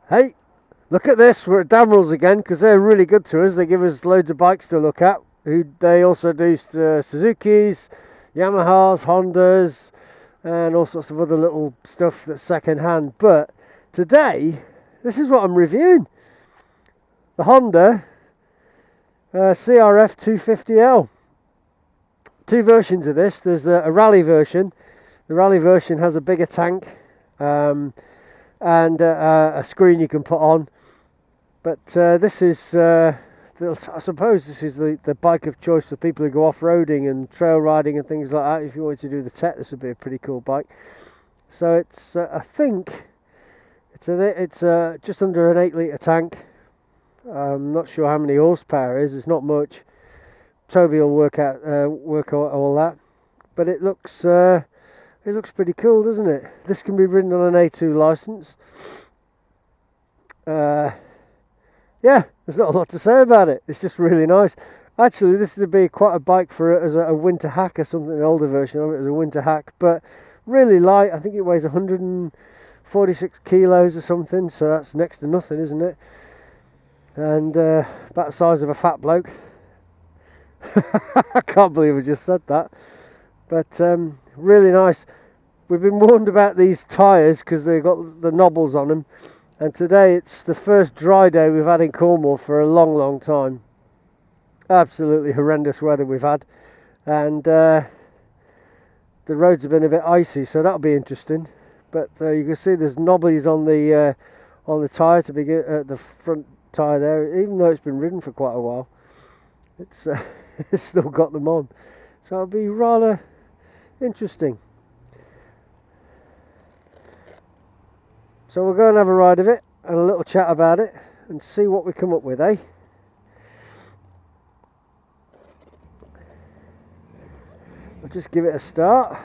Hey, look at this. We're at Damerals again because they're really good to us. They give us loads of bikes to look at. They also do Suzuki's, Yamahas, Hondas, and all sorts of other little stuff that's second hand. But today, this is what I'm reviewing. The Honda CRF250L. Two versions of this. There's a rally version. The rally version has a bigger tank and a screen you can put on. But this is, I suppose this is the bike of choice for people who go off-roading and trail riding and things like that. If you wanted to do the tech, this would be a pretty cool bike. So it's, I think, it's just under an 8-litre tank. I'm not sure how many horsepower it is. It's not much. Toby will work out all that. But it looks pretty cool, doesn't it? This can be ridden on an A2 license. Yeah, there's not a lot to say about it. It's just really nice. Actually, this would be quite a bike for it as a winter hack or something, an older version of it as a winter hack. But really light. I think it weighs 146 kilos or something, so that's next to nothing, isn't it? And about the size of a fat bloke. I can't believe I just said that. But really nice. We've been warned about these tyres because they've got the knobbles on them. And today it's the first dry day we've had in Cornwall for a long time. Absolutely horrendous weather we've had. And the roads have been a bit icy, so that'll be interesting. But you can see there's knobbies on the tyre to begin at the front tyre there. Even though it's been ridden for quite a while, it's it's still got them on. So it'll be rather interesting. So we'll go and have a ride of it and a little chat about it and see what we come up with, eh? I'll just give it a start.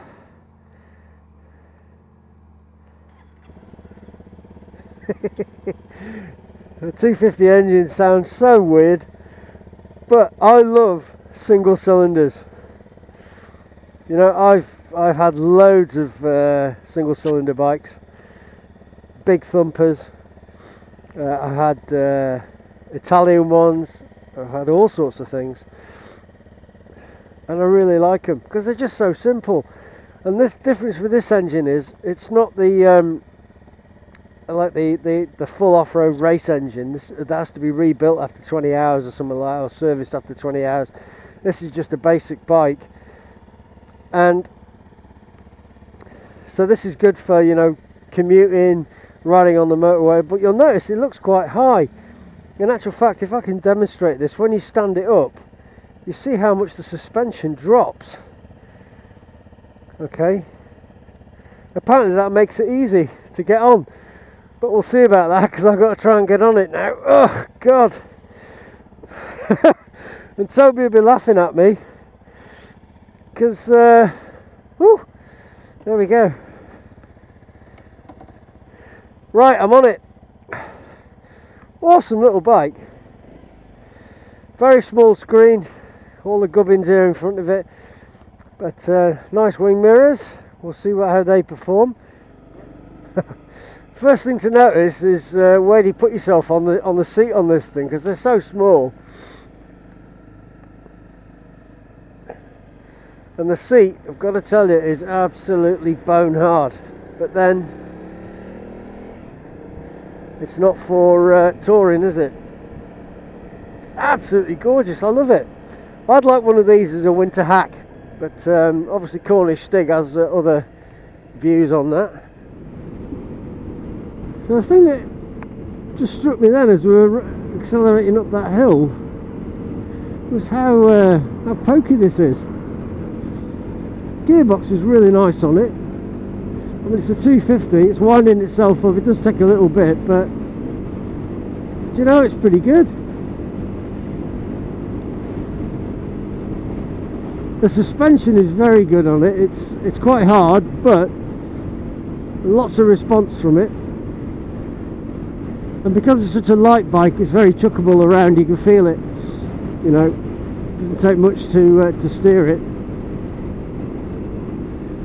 The 250 engine sounds so weird, but I love single cylinders. You know, I've had loads of single cylinder bikes. Big thumpers. I had Italian ones. I've had all sorts of things, and I really like them because they're just so simple. And this difference with this engine is it's not the like the full off-road race engine. That has to be rebuilt after 20 hours or something like that, or serviced after 20 hours. This is just a basic bike, and so this is good for, you know, commuting, riding on the motorway. But you'll notice it looks quite high. In actual fact, if I can demonstrate this, when you stand it up, you see how much the suspension drops. Okay, apparently that makes it easy to get on, but we'll see about that because I've got to try and get on it now. Oh God. And Toby will be laughing at me because there we go. Right, I'm on it. Awesome little bike. Very small screen. All the gubbins here in front of it. But nice wing mirrors. We'll see how they perform. First thing to notice is where do you put yourself on the seat on this thing, because they're so small. And the seat, I've got to tell you, is absolutely bone hard. But then it's not for touring, is it? It's absolutely gorgeous. I love it. I'd like one of these as a winter hack, but obviously Cornish Stig has other views on that. So the thing that just struck me then as we were accelerating up that hill was how pokey this is. Gearbox is really nice on it. I mean, it's a 250, it's winding itself up. It does take a little bit, but do you know, it's pretty good. The suspension is very good on it. It's quite hard, but lots of response from it. And because it's such a light bike, it's very chuckable around. You can feel it. You know, it doesn't take much to steer it.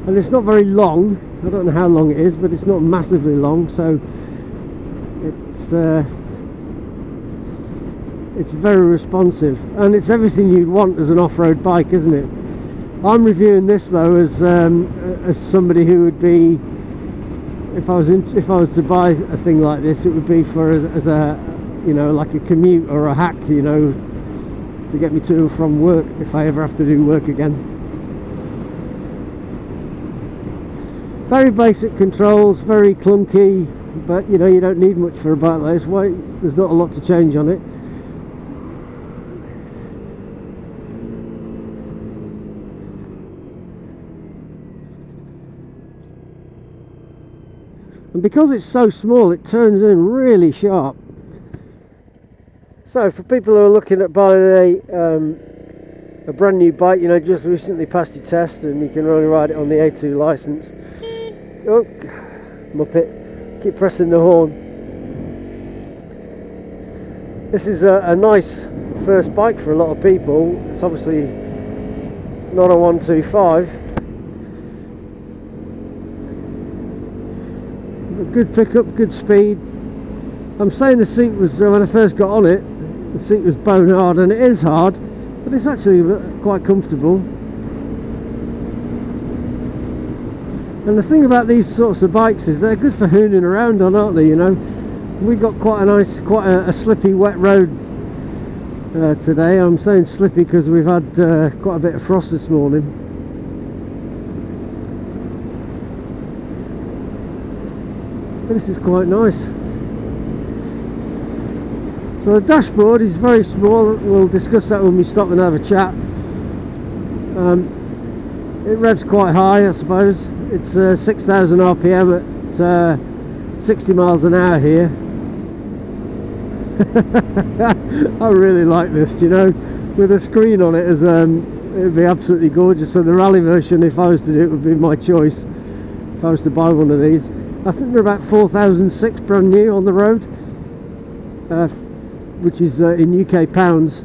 And it's not very long. I don't know how long it is, but it's not massively long, so It's very responsive, and it's everything you'd want as an off-road bike, isn't it? I'm reviewing this though as somebody who would be, if I was to buy a thing like this, it would be for as a, you know, like a commute or a hack, you know, to get me to and from work if I ever have to do work again. Very basic controls, very clunky, but you know, you don't need much for a bike like this. Why? There's not a lot to change on it. And because it's so small, it turns in really sharp. So for people who are looking at buying a brand new bike, you know, just recently passed your test and you can only ride it on the A2 license. Oh, Muppet, keep pressing the horn. This is a nice first bike for a lot of people. It's obviously not a 125. Good pickup, good speed. I'm saying the seat was, when I first got on it, the seat was bone hard, and it is hard, but it's actually quite comfortable. And the thing about these sorts of bikes is they're good for hooning around on, aren't they? You know, we got quite a slippy, wet road today. I'm saying slippy because we've had quite a bit of frost this morning. But this is quite nice. So the dashboard is very small. We'll discuss that when we stop and have a chat. It revs quite high, I suppose. It's 6,000 RPM at 60 miles an hour here. I really like this, you know, with a screen on it, as it would be absolutely gorgeous. So the rally version, if I was to do it, would be my choice if I was to buy one of these. I think they're about 4,006 brand new on the road, which is in UK pounds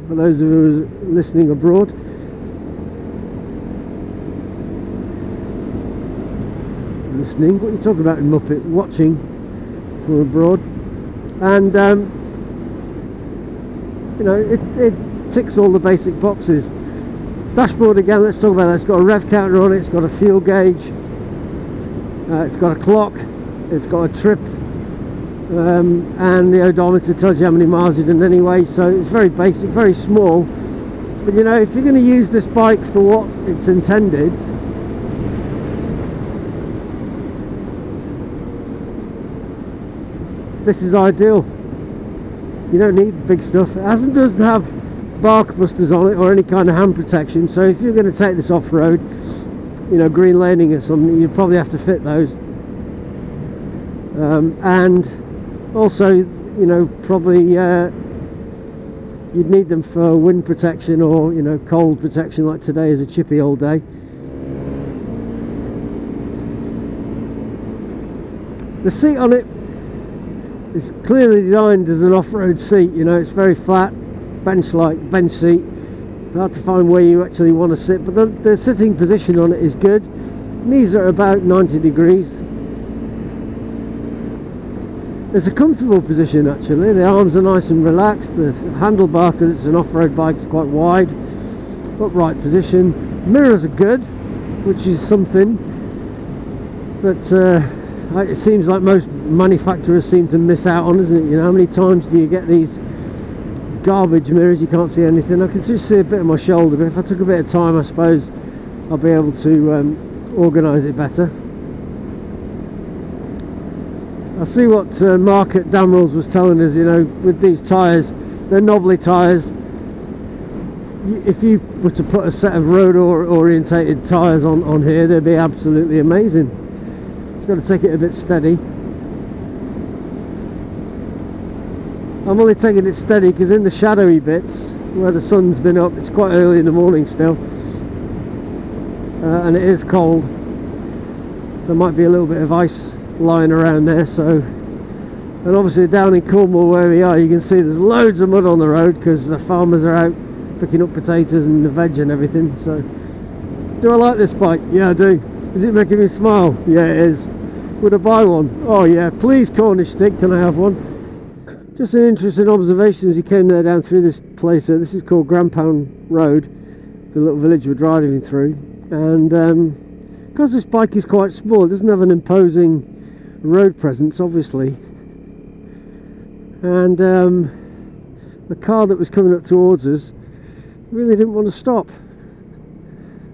for those of you listening abroad. Listening, what are you talking about in Muppet? Watching from abroad. And you know, it ticks all the basic boxes. Dashboard again, let's talk about that. It's got a rev counter on it, it's got a fuel gauge, it's got a clock, it's got a trip, and the odometer tells you how many miles you've done anyway. So it's very basic, very small, but you know, if you're going to use this bike for what it's intended, this is ideal. You don't need big stuff. It doesn't have bark busters on it or any kind of hand protection, so if you're going to take this off-road, you know, green laning or something, you'd probably have to fit those. And also, you know, probably you'd need them for wind protection or, you know, cold protection, like today is a chippy old day. The seat on it is clearly designed as an off-road seat. You know, it's very flat, bench-like, bench seat. It's hard to find where you actually want to sit, but the sitting position on it is good. Knees are about 90 degrees. It's a comfortable position actually. The arms are nice and relaxed. The handlebar, because it's an off-road bike, is quite wide. Upright position. Mirrors are good, which is something that it seems like most manufacturers seem to miss out on, isn't it? You know, how many times do you get these garbage mirrors, you can't see anything? I can just see a bit of my shoulder, but if I took a bit of time, I suppose I'll be able to organise it better. I see what Mark at Damrells was telling us, you know, with these tyres, they're knobbly tyres. If you were to put a set of road orientated tyres on here, they'd be absolutely amazing. It's got to take it a bit steady. I'm only taking it steady because in the shadowy bits where the sun's been up, it's quite early in the morning still, and it is cold. There might be a little bit of ice lying around there, so, and obviously down in Cornwall where we are, you can see there's loads of mud on the road because the farmers are out picking up potatoes and the veg and everything. So do I like this bike? Yeah, I do. Is it making me smile? Yeah, it is. Would I buy one? Oh yeah, please Cornish Stig, can I have one? Just an interesting observation as you came there down through this place. This is called Grandpound Road, the little village we're driving through. And because this bike is quite small, it doesn't have an imposing road presence, obviously. And the car that was coming up towards us really didn't want to stop.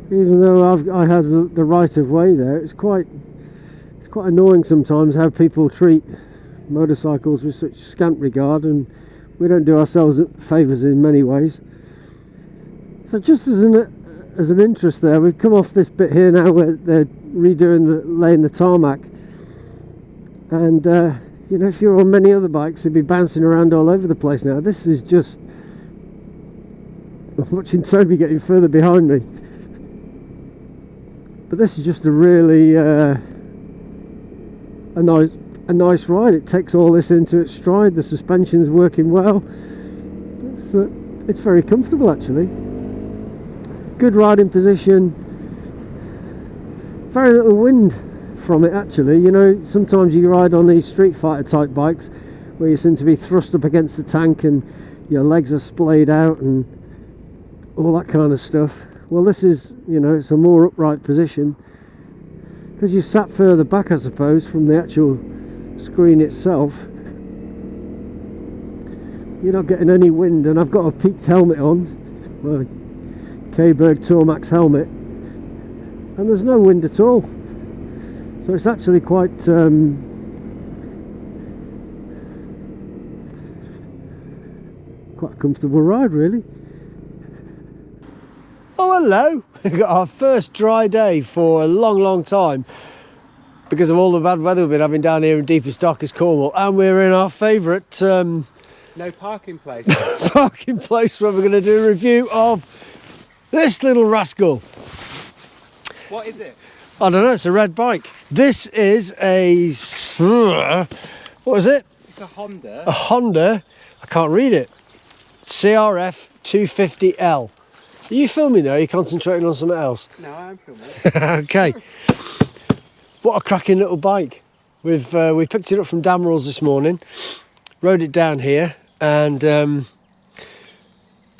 Even though I had the right of way there, it's quite annoying sometimes how people treat motorcycles with such scant regard, and we don't do ourselves favours in many ways. So just as an interest there, we've come off this bit here now where they're laying the tarmac, and you know, if you're on many other bikes, you'd be bouncing around all over the place now. This is just... I'm watching Toby getting further behind me. But this is just a really a nice ride. It takes all this into its stride. The suspension's working well. It's very comfortable actually. Good riding position. Very little wind from it actually. You know, sometimes you ride on these Street Fighter type bikes where you seem to be thrust up against the tank and your legs are splayed out and all that kind of stuff. Well, this is, you know, it's a more upright position because you sat further back, I suppose, from the actual screen itself. You're not getting any wind, and I've got a peaked helmet on, my K-Berg Tormax helmet, and there's no wind at all. So it's actually quite quite a comfortable ride, really. Oh, hello! We've got our first dry day for a long time because of all the bad weather we've been having down here in deepest, darkest Cornwall, and we're in our favourite no parking place parking place where we're going to do a review of this little rascal. What is it? I don't know, it's a red bike. This is a... what is it? It's a Honda. A Honda, I can't read it. CRF250L. Are you filming there? Are you concentrating on something else? No, I am filming. Okay. What a cracking little bike. We picked it up from Dameral's this morning, rode it down here, and do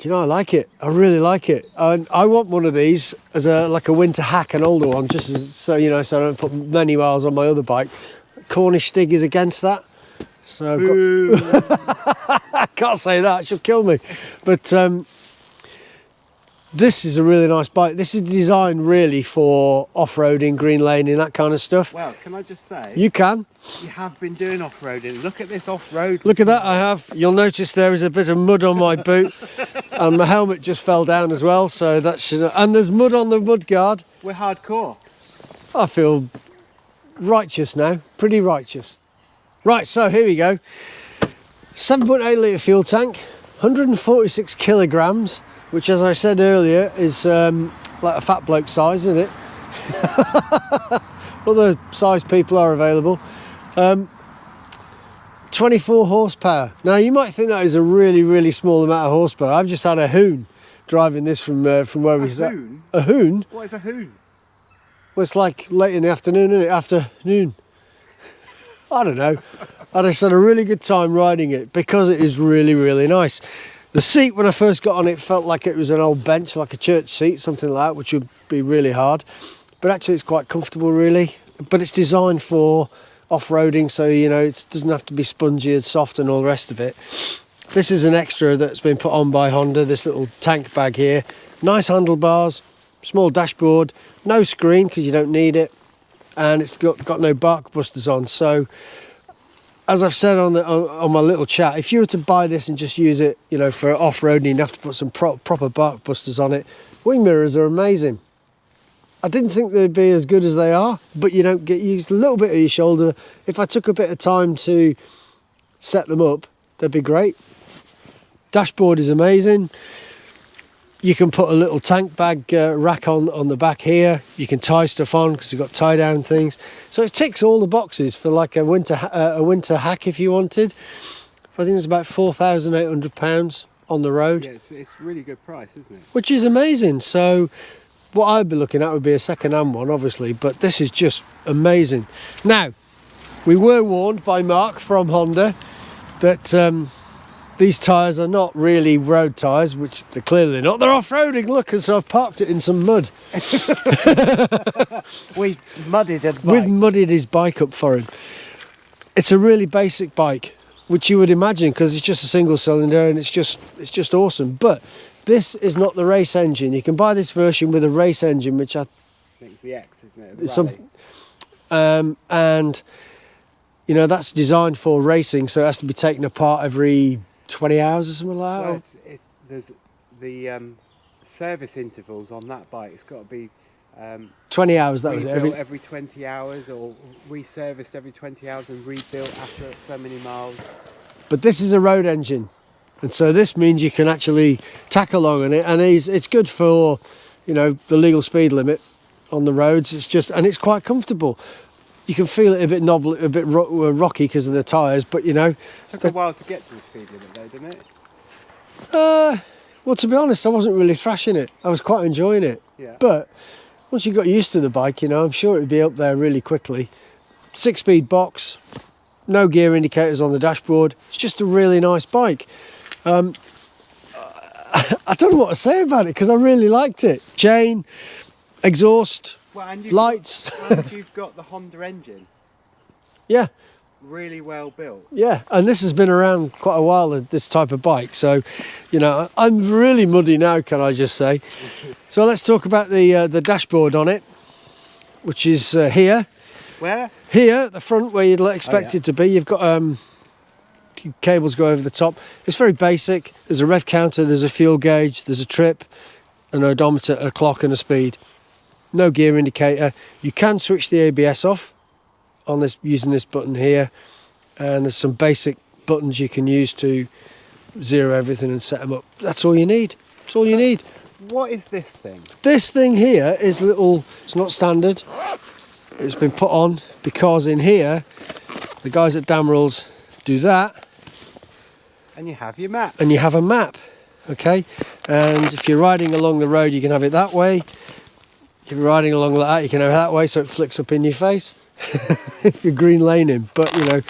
you know, I like it. I really like it. I want one of these as like a winter hack, an older one, just so you know, so I don't put many miles on my other bike. Cornish Stig is against that, so I can't say that. She'll kill me. But this is a really nice bike. This is designed really for off-roading, green laning, that kind of stuff. Well, can I just say? You can. You have been doing off-roading. Look at this off-road. Look at that, I have. You'll notice there is a bit of mud on my boot. And my helmet just fell down as well, so that should... And there's mud on the mud guard. We're hardcore. I feel righteous now. Pretty righteous. Right, so here we go. 7.8 litre fuel tank. 146 kilograms. Which, as I said earlier, is like a fat bloke size, isn't it? Other size people are available. 24 horsepower. Now, you might think that is a really small amount of horsepower. I've just had a hoon driving this from where we sat. A hoon? What is a hoon? Well, it's like late in the afternoon, isn't it? Afternoon. I don't know. I just had a really good time riding it because it is really nice. The seat, when I first got on it, felt like it was an old bench, like a church seat, something like that, which would be really hard. But actually, it's quite comfortable, really. But it's designed for off-roading, so, you know, it doesn't have to be spongy and soft and all the rest of it. This is an extra that's been put on by Honda, this little tank bag here. Nice handlebars, small dashboard, no screen because you don't need it. And it's got no bark busters on, so... As I've said on my little chat, if you were to buy this and just use it, you know, for off-roading, you'd have to put some proper bark busters on it. Wing mirrors are amazing. I didn't think they'd be as good as they are, but you don't get used a little bit of your shoulder. If I took a bit of time to set them up, they'd be great. Dashboard is amazing. You can put a little tank bag rack on the back here. You can tie stuff on because you've got tie down things. So it ticks all the boxes for like a winter hack if you wanted. I think it's about £4,800 on the road. Yeah, it's really good price, isn't it? Which is amazing. So what I'd be looking at would be a second-hand one, obviously, but this is just amazing. Now, We were warned by Mark from Honda that these tyres are not really road tyres, which they're clearly not. They're off-roading, look, and so I've parked it in some mud. We muddied a bike. We've muddied his bike up for him. It's a really basic bike, which you would imagine, because it's just a single cylinder and it's just awesome. But this is not the race engine. You can buy this version with a race engine, which I think it's the X, isn't it? The rally. And you know, that's designed for racing, so it has to be taken apart every 20 hours or something like that. Well, there's the service intervals on that bike. It's got to be 20 hours. That was it. Every 20 hours, or reserviced every 20 hours and rebuilt after so many miles. But this is a road engine, and so this means you can actually tack along on it, and it's good for, you know, the legal speed limit on the roads. And it's quite comfortable. You can feel it a bit knobbly, a bit rocky because of the tyres, but you know. It took a while to get to the speed limit though, didn't it? Well, to be honest, I wasn't really thrashing it. I was quite enjoying it. Yeah. But once you got used to the bike, you know, I'm sure it'd be up there really quickly. 6-speed box, no gear indicators on the dashboard. It's just a really nice bike. I don't know what to say about it because I really liked it. Chain, exhaust, lights. And you've got the Honda engine. Yeah. Really well built. Yeah, and this has been around quite a while, this type of bike. So, you know, I'm really muddy now, can I just say. So let's talk about the dashboard on it, which is here. Where? Here at the front, where you'd expect it to be. You've got cables go over the top. It's very basic. There's a rev counter, there's a fuel gauge, there's a trip, an odometer, a clock and a speed. No gear indicator. You can switch the ABS off on this using this button here, and there's some basic buttons you can use to zero everything and set them up. That's all you need. That's all you need. What is this thing? This thing here is little. It's not standard. It's been put on because in here the guys at Damerals do that, and you have your map. And you have a map, okay? And if you're riding along the road, you can have it that way. If you're riding along like that, you can have it that way, so it flicks up in your face. If you're green laning, but you know,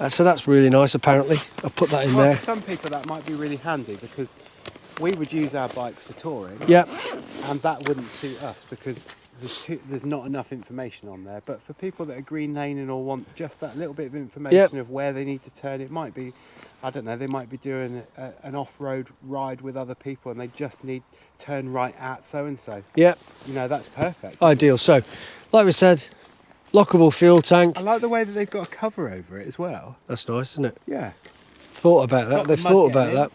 so that's really nice. Apparently, I'll put that in there. For some people, that might be really handy because we would use our bikes for touring. Yep. And that wouldn't suit us because there's not enough information on there. But for people that are green laning or want just that little bit of information of where they need to turn, it might be, I don't know, they might be doing an off-road ride with other people and they just need turn right at so-and-so. Yep. You know, that's perfect. Ideal. So, like we said, lockable fuel tank. I like the way that they've got a cover over it as well. That's nice, isn't it? Yeah. Thought about that. They've thought about that.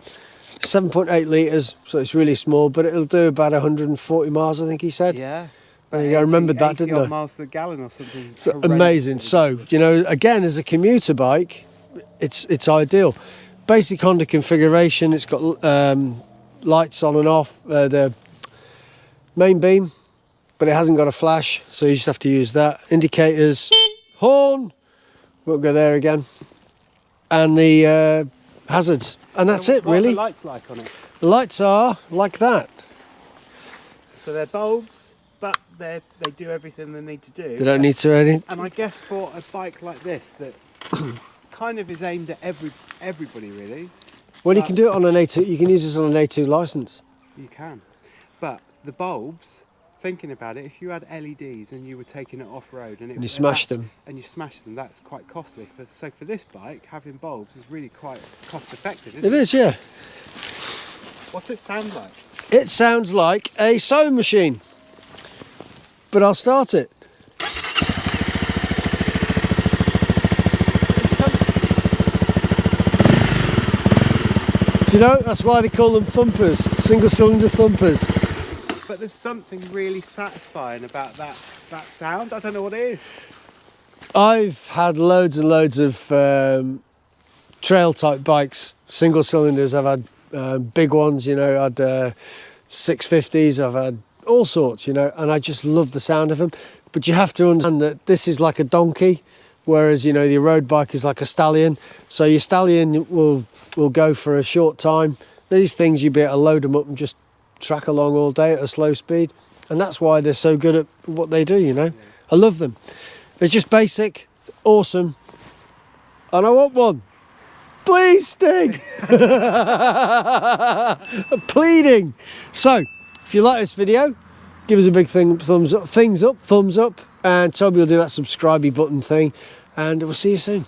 7.8 litres, so it's really small, but it'll do about 140 miles, I think he said. Yeah. I remembered that, didn't I? Miles to the gallon or something. So amazing. So, you know, again, as a commuter bike, it's ideal. Basic Honda configuration. It's got lights on and off. The main beam, but it hasn't got a flash, so you just have to use that. Indicators, horn, won't go there again, and the hazards, and that's it really. What are the lights like on it? The lights are like that. So they're bulbs, but they do everything they need to do. They don't need to anything. And I guess for a bike like this that kind of is aimed at everybody really. Well, you can do it on an A2. You can use this on an A2 license. You can, but the bulbs. Thinking about it, if you had LEDs and you were taking it off road and you smashed them, that's quite costly. So for this bike, having bulbs is really quite cost effective. It is, yeah. What's it sound like? It sounds like a sewing machine, but I'll start it. Do you know, that's why they call them thumpers, single cylinder thumpers. But there's something really satisfying about that sound. I don't know what it is. I've had loads and loads of trail type bikes, single cylinders. I've had big ones, you know, I've had 650s, I've had all sorts, you know, and I just love the sound of them. But you have to understand that this is like a donkey, whereas, you know, your road bike is like a stallion. So your stallion will go for a short time. These things, you'll be able to load them up and just track along all day at a slow speed, and that's why they're so good at what they do, you know. I love them. They're just basic. awesome. And I want one. Please, Stig. I'm pleading. So, if you like this video, give us a big thumbs up, and Toby will do that subscribe button thing, and we'll see you soon.